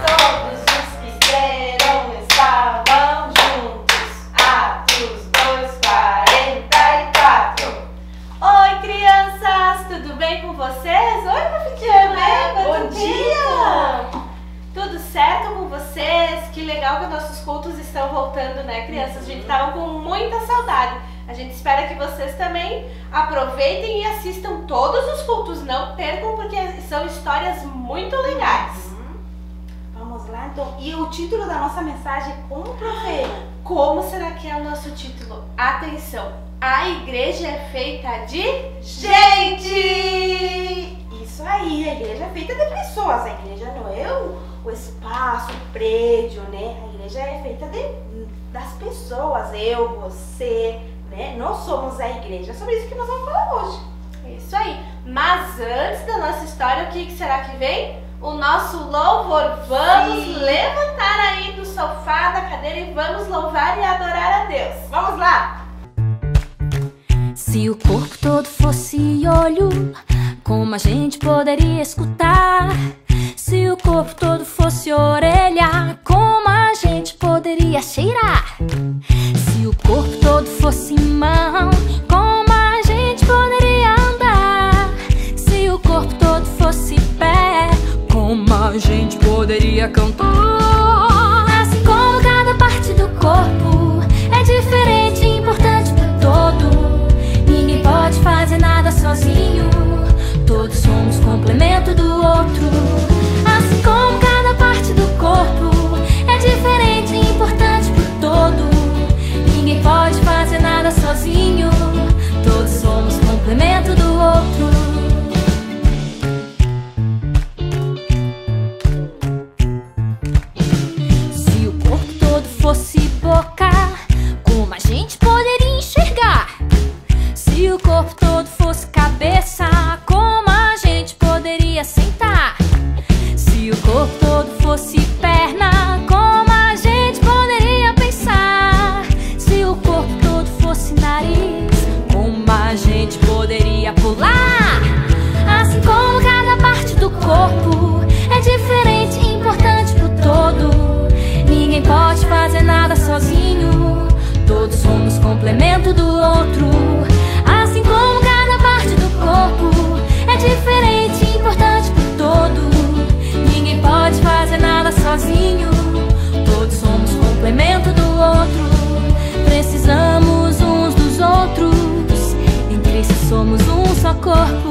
Todos os que creram estavam juntos. Atos 2:44. Oi, crianças! Tudo bem com vocês? Oi, meu filho, né? Bom dia! Tudo certo com vocês? Que legal que nossos cultos estão voltando, né, crianças? A gente tava com muita saudade. A gente espera que vocês também aproveitem e assistam todos os cultos. Não percam, porque são histórias muito legais. Vamos lá, então. E o título da nossa mensagem, como, profe? Como será que é o nosso título? Atenção! A igreja é feita de gente! Isso aí, a igreja é feita de pessoas. A igreja não é o espaço, o prédio, né? A igreja é feita das pessoas, eu, você, né? Nós somos a igreja. É sobre isso que nós vamos falar hoje. Isso aí. Mas antes da nossa história, o que será que vem? O nosso louvor. Vamos levantar aí do sofá, da cadeira e vamos louvar e adorar a Deus. Vamos lá! Se o corpo todo fosse olho, como a gente poderia escutar? Se o corpo todo fosse orelha, como a gente poderia cheirar? Se o corpo todo fosse mão, como a gente poderia andar? Se o corpo todo fosse pé, como a gente poderia cantar? Assim como cada parte do corpo é diferente e importante para todo. Ninguém pode fazer nada sozinho, todos somos complemento do outro. Assim como cada parte do corpo é diferente e importante para todo. Ninguém pode fazer nada sozinho, todos somos complemento do outro. Se o corpo todo fosse boca, como a gente poderia enxergar? Se o corpo todo fosse cabeça, como a gente poderia sentar? Se o corpo todo fosse perna, como a gente poderia pensar? Se o corpo todo fosse nariz, como a gente poderia pular? Assim como cada parte do corpo é diferente e importante pro todo. Ninguém pode fazer nada sozinho, todos somos complemento do outro. Assim como cada parte do corpo é diferente e importante pro todo. Ninguém pode fazer nada sozinho, todos somos complemento do outro. Precisamos uns dos outros, em Cristo somos um só corpo.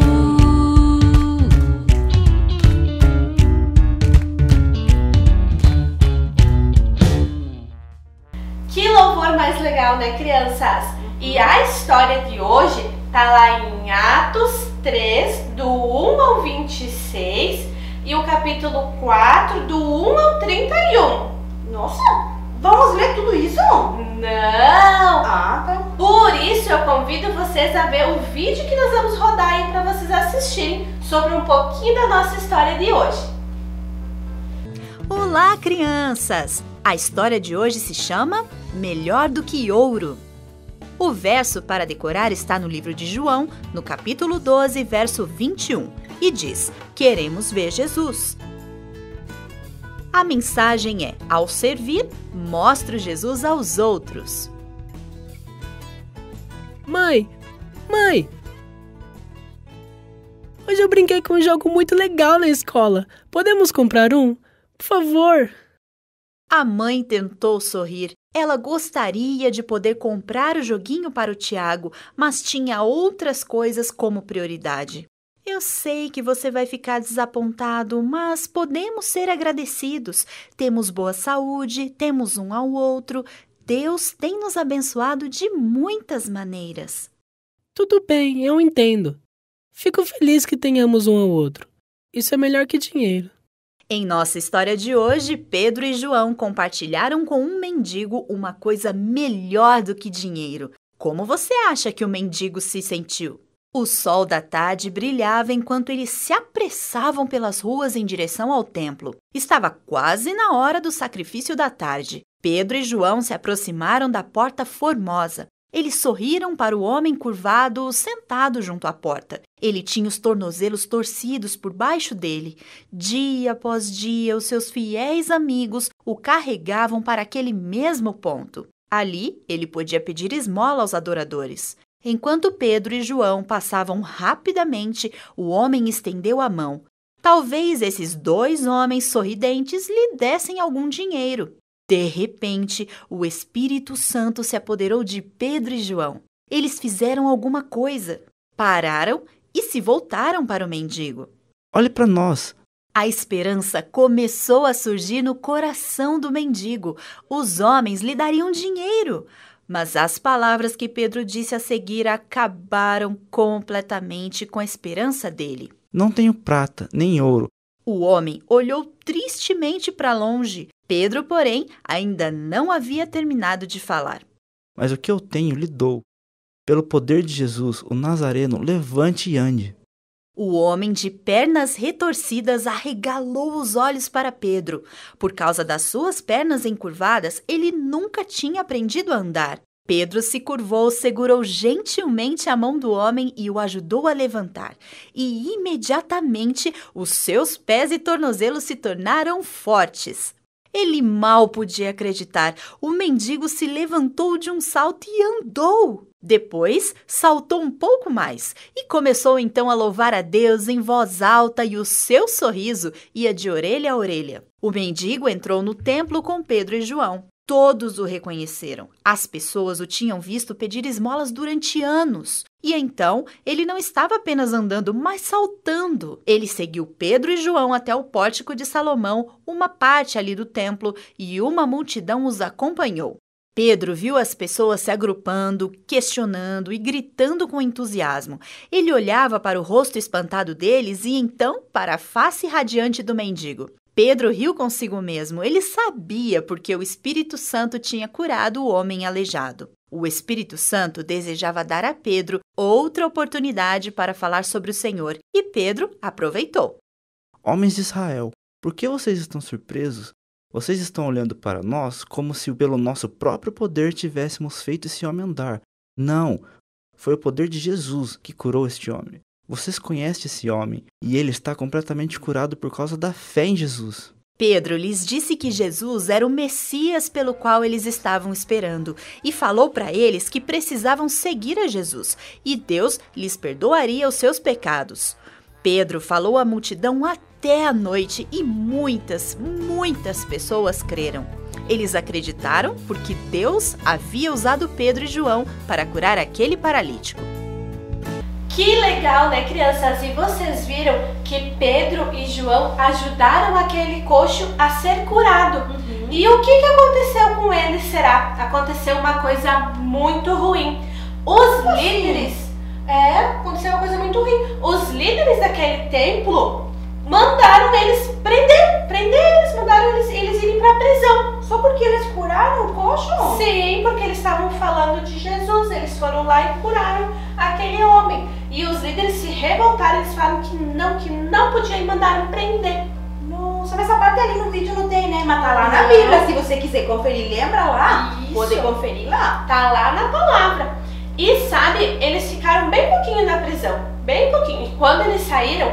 Que louvor mais legal, né, crianças? E a história de hoje tá lá em Atos 3, do 1 ao 26, e o capítulo 4, do 1 ao 31. Nossa, vamos ler tudo isso? Não! Tá. Por isso eu convido vocês a ver o vídeo que nós vamos rodar aí para vocês assistirem sobre um pouquinho da nossa história de hoje. Olá, crianças! A história de hoje se chama Melhor do que Ouro. O verso para decorar está no livro de João, no capítulo 12, verso 21, e diz: Queremos ver Jesus. A mensagem é: ao servir, mostre Jesus aos outros. Mãe! Hoje eu brinquei com um jogo muito legal na escola. Podemos comprar um? Por favor! A mãe tentou sorrir. Ela gostaria de poder comprar o joguinho para o Tiago, mas tinha outras coisas como prioridade. Eu sei que você vai ficar desapontado, mas podemos ser agradecidos. Temos boa saúde, temos um ao outro. Deus tem nos abençoado de muitas maneiras. Tudo bem, eu entendo. Fico feliz que tenhamos um ao outro. Isso é melhor que dinheiro. Em nossa história de hoje, Pedro e João compartilharam com um mendigo uma coisa melhor do que dinheiro. Como você acha que o mendigo se sentiu? O sol da tarde brilhava enquanto eles se apressavam pelas ruas em direção ao templo. Estava quase na hora do sacrifício da tarde. Pedro e João se aproximaram da porta formosa. Eles sorriram para o homem curvado sentado junto à porta. Ele tinha os tornozelos torcidos por baixo dele. Dia após dia, os seus fiéis amigos o carregavam para aquele mesmo ponto. Ali, ele podia pedir esmola aos adoradores. Enquanto Pedro e João passavam rapidamente, o homem estendeu a mão. Talvez esses 2 homens sorridentes lhe dessem algum dinheiro. De repente, o Espírito Santo se apoderou de Pedro e João. Eles fizeram alguma coisa. Pararam e se voltaram para o mendigo. Olhe para nós. A esperança começou a surgir no coração do mendigo. Os homens lhe dariam dinheiro. Mas as palavras que Pedro disse a seguir acabaram completamente com a esperança dele. Não tenho prata, nem ouro. O homem olhou tristemente para longe. Pedro, porém, ainda não havia terminado de falar. Mas o que eu tenho lhe dou. Pelo poder de Jesus, o Nazareno, levante e ande. O homem de pernas retorcidas arregalou os olhos para Pedro. Por causa das suas pernas encurvadas, ele nunca tinha aprendido a andar. Pedro se curvou, segurou gentilmente a mão do homem e o ajudou a levantar. E imediatamente os seus pés e tornozelos se tornaram fortes. Ele mal podia acreditar. O mendigo se levantou de um salto e andou. Depois, saltou um pouco mais e começou então a louvar a Deus em voz alta e o seu sorriso ia de orelha a orelha. O mendigo entrou no templo com Pedro e João. Todos o reconheceram. As pessoas o tinham visto pedir esmolas durante anos. E então, ele não estava apenas andando, mas saltando. Ele seguiu Pedro e João até o pórtico de Salomão, uma parte ali do templo, e uma multidão os acompanhou. Pedro viu as pessoas se agrupando, questionando e gritando com entusiasmo. Ele olhava para o rosto espantado deles e então para a face radiante do mendigo. Pedro riu consigo mesmo. Ele sabia porque o Espírito Santo tinha curado o homem aleijado. O Espírito Santo desejava dar a Pedro outra oportunidade para falar sobre o Senhor, e Pedro aproveitou. Homens de Israel, por que vocês estão surpresos? Vocês estão olhando para nós como se pelo nosso próprio poder tivéssemos feito esse homem andar. Não, foi o poder de Jesus que curou este homem. Vocês conhecem esse homem e ele está completamente curado por causa da fé em Jesus. Pedro lhes disse que Jesus era o Messias pelo qual eles estavam esperando e falou para eles que precisavam seguir a Jesus e Deus lhes perdoaria os seus pecados. Pedro falou à multidão até a noite e muitas pessoas creram. Eles acreditaram porque Deus havia usado Pedro e João para curar aquele paralítico. Que legal, né, crianças? E vocês viram que Pedro e João ajudaram aquele coxo a ser curado. E o que aconteceu com ele, será? Aconteceu uma coisa muito ruim. Os líderes... aconteceu uma coisa muito ruim. Os líderes daquele templo mandaram eles prender eles, mandaram eles irem para a prisão. Só porque eles curaram o coxo? Sim, porque eles estavam falando de Jesus. Eles foram lá e curaram aquele homem. E os líderes se revoltaram, eles falaram que não podiam e mandaram prender. Nossa, mas essa parte ali no vídeo não tem, né? Mas tá lá na Bíblia, se você quiser conferir, lembra lá? Isso. Poder conferir lá. Tá lá na palavra. E sabe, eles ficaram bem pouquinho na prisão, bem pouquinho. E quando eles saíram,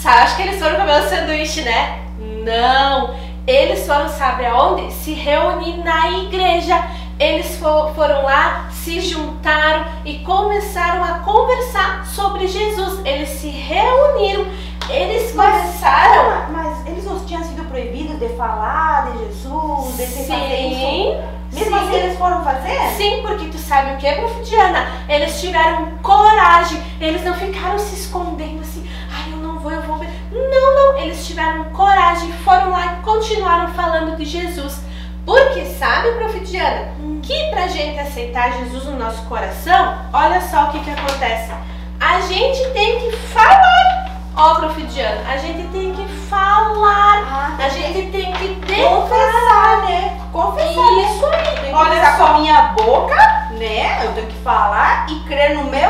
acho que eles foram comer um sanduíche, né? Não, eles foram, sabe aonde? Se reunir na igreja. Eles foram lá, se juntaram e começaram a conversar sobre Jesus. Eles se reuniram, eles começaram... Mas eles não tinham sido proibidos de falar de Jesus, de fazer isso? Mesmo assim eles foram fazer? Sim, porque tu sabe o que, Prof. Diana? Eles tiveram coragem, eles não ficaram se escondendo assim, eu não vou, eu vou ver. Não, eles tiveram coragem, foram lá e continuaram falando de Jesus. Porque sabe, Prof. Diana, que pra gente aceitar Jesus no nosso coração, olha só o que acontece. A gente tem que falar. Prof. Diana, a gente tem que falar. A gente tem que confessar, né? Confessar. Isso aí. Olha só, com a minha boca, né? Eu tenho que falar e crer no meu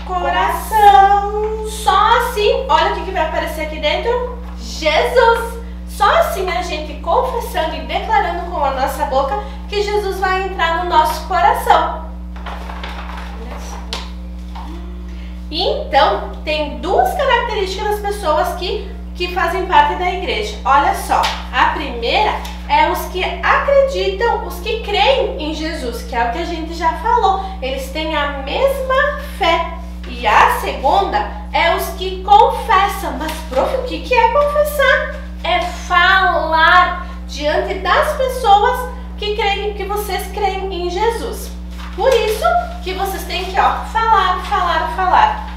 coração. Só assim, olha o que vai aparecer aqui dentro. Jesus. Só assim a gente confessando e declarando com a nossa boca que Jesus vai entrar no nosso coração. E então, tem duas características das pessoas que fazem parte da igreja. Olha só, a primeira é os que acreditam, os que creem em Jesus, que é o que a gente já falou. Eles têm a mesma fé. E a segunda é os que confessam. Mas, prof, o que é confessar? É falar diante das pessoas que creem, que vocês creem em Jesus. Por isso que vocês têm que falar.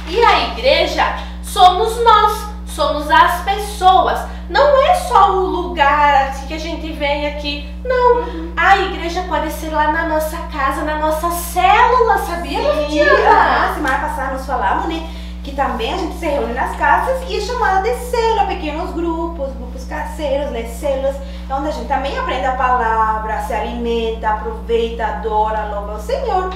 E a igreja somos nós, somos as pessoas. Não é só o lugar que a gente vem aqui. Não, a igreja pode ser lá na nossa casa, na nossa célula, sabia, Diana? Semana passada nós falamos, né, que também a gente se reúne nas casas e é chamada de célula, pequenos grupos caseiros, né, células, onde a gente também aprende a palavra, se alimenta, aproveita, adora, louva o Senhor.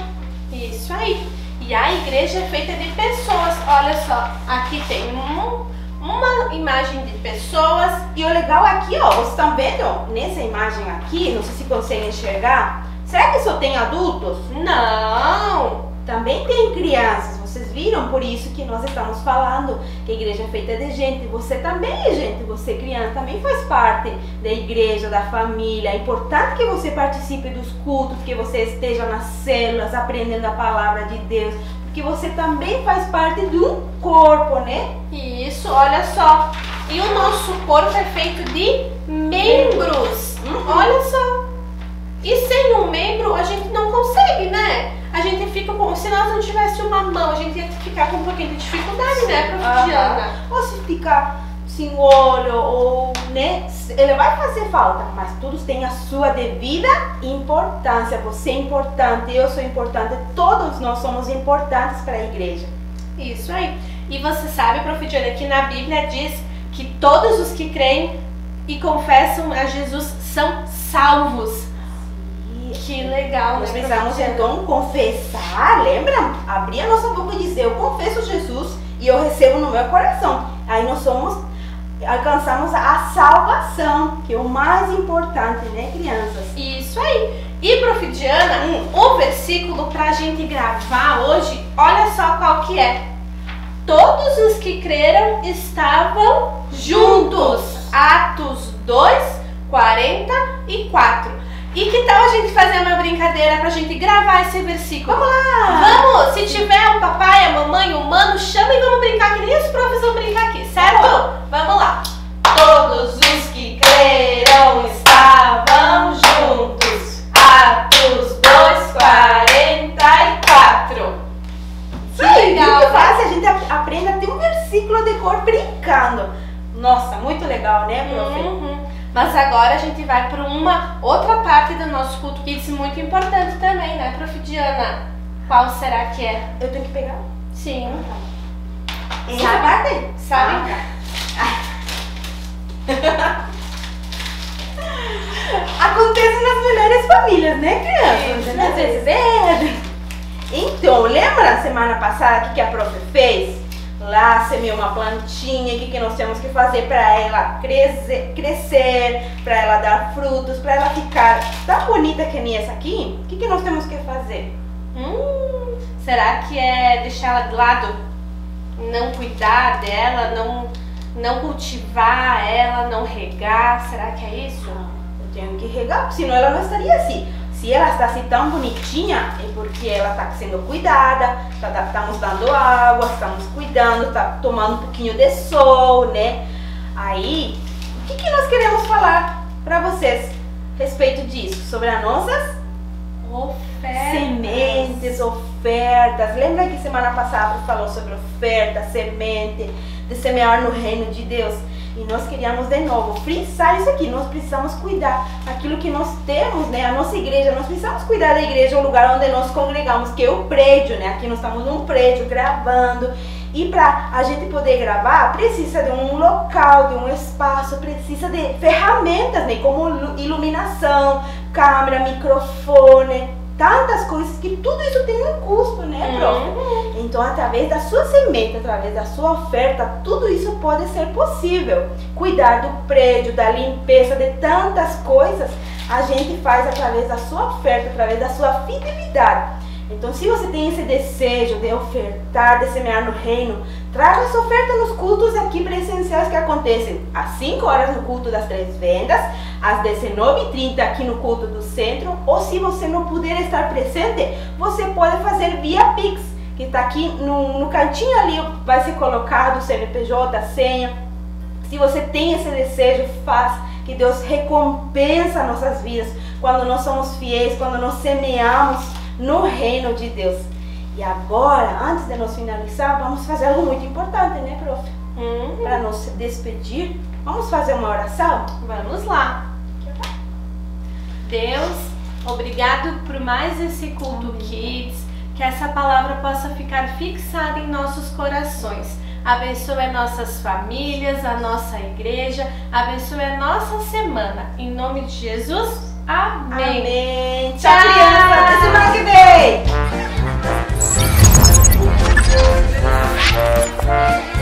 Isso aí. E a igreja é feita de pessoas. Olha só, aqui tem uma imagem de pessoas. E o legal aqui, ó, vocês estão vendo nessa imagem aqui, não sei se conseguem enxergar, será que só tem adultos? Não! Também tem crianças, vocês viram? Por isso que nós estamos falando que a igreja é feita de gente. Você também é gente, você criança também faz parte da igreja, da família. É importante que você participe dos cultos, que você esteja nas células aprendendo a palavra de Deus, porque você também faz parte de um corpo, né? Isso, olha só. E o nosso corpo é feito de membros. Olha só. E sem um membro a gente não consegue, né? A gente fica com... Se nós não tivesse uma mão, a gente ia ficar com um pouquinho de dificuldade, né, prof. Diana? Ou se ficar sem olho, ou, né, ele vai fazer falta, mas todos têm a sua devida importância. Você é importante, eu sou importante, todos nós somos importantes para a igreja. Isso aí. E você sabe, prof. Diana, que na Bíblia diz que todos os que creem e confessam a Jesus são salvos. Que legal, nós né? Nós precisamos então confessar, lembra? Abrir a nossa boca e dizer, eu confesso Jesus e eu recebo no meu coração. Aí nós alcançamos a salvação, que é o mais importante, né, crianças? Isso aí. E, prof. Diana, o versículo pra gente gravar hoje, olha só qual que é. Todos os que creram estavam juntos. Atos 2, 44. E que tal a gente fazer uma brincadeira pra gente gravar esse versículo? Vamos lá! Vamos! Se tiver o papai, a mamãe, o mano, chama e vamos brincar, que nem os profs vão brincar aqui, certo? Vamos lá! Todos os que creram estavam juntos. Atos 2, 44. Que legal, muito fácil, a gente aprende a ter um versículo de cor brincando. Nossa, muito legal, né, prof? Mas agora a gente vai para uma outra parte do nosso culto kids muito importante também, né, prof. Diana? Qual será que é? Eu tenho que pegar? Sim. Essa parte? Sabe? Acontece nas melhores famílias, né, crianças? Às vezes é. Então, lembra semana passada que a prof fez? Lá semeou uma plantinha, o que nós temos que fazer para ela crescer, para ela dar frutos, para ela ficar tão bonita que nem essa aqui? O que nós temos que fazer? Será que é deixar ela de lado? Não cuidar dela, não cultivar ela, não regar? Será que é isso? Eu tenho que regar, senão ela não estaria assim. Se ela está assim tão bonitinha, é porque ela está sendo cuidada, estamos dando água, estamos cuidando, está tomando um pouquinho de sol, né? Aí, o que nós queremos falar para vocês a respeito disso? Sobre as nossas sementes, ofertas. Lembra que semana passada falou sobre oferta, semente, de semear no reino de Deus? E nós queríamos de novo frisar isso aqui. Nós precisamos cuidar aquilo que nós temos, né? A nossa igreja, nós precisamos cuidar da igreja, o lugar onde nós congregamos, que é o prédio, né? Aqui nós estamos num prédio gravando. E para a gente poder gravar, precisa de um local, de um espaço, precisa de ferramentas, né? Como iluminação, câmera, microfone, tantas coisas, que tudo isso tem um custo, né, prof? Então, através da sua semente, através da sua oferta, tudo isso pode ser possível. Cuidar do prédio, da limpeza, de tantas coisas, a gente faz através da sua oferta, através da sua fidelidade. Então, se você tem esse desejo de ofertar, de semear no reino, traga essa oferta nos cultos aqui presenciais que acontecem às 5 horas no culto das 3 vendas, às 19h30 aqui no culto do centro, ou se você não puder estar presente, você pode fazer via Pix, que está aqui no cantinho ali, vai ser colocado o CNPJ, a senha. Se você tem esse desejo, faz, que Deus recompensa nossas vidas quando nós somos fiéis, quando nós semeamos no reino de Deus. E agora, antes de nós finalizar, vamos fazer algo muito importante, né, prof? Para nos despedir, vamos fazer uma oração? Vamos lá. Deus, obrigado por mais esse culto Kids, que essa palavra possa ficar fixada em nossos corações. Abençoe nossas famílias, a nossa igreja, abençoe a nossa semana. Em nome de Jesus, amém. Amém. Tchau, criança. Até semana que vem.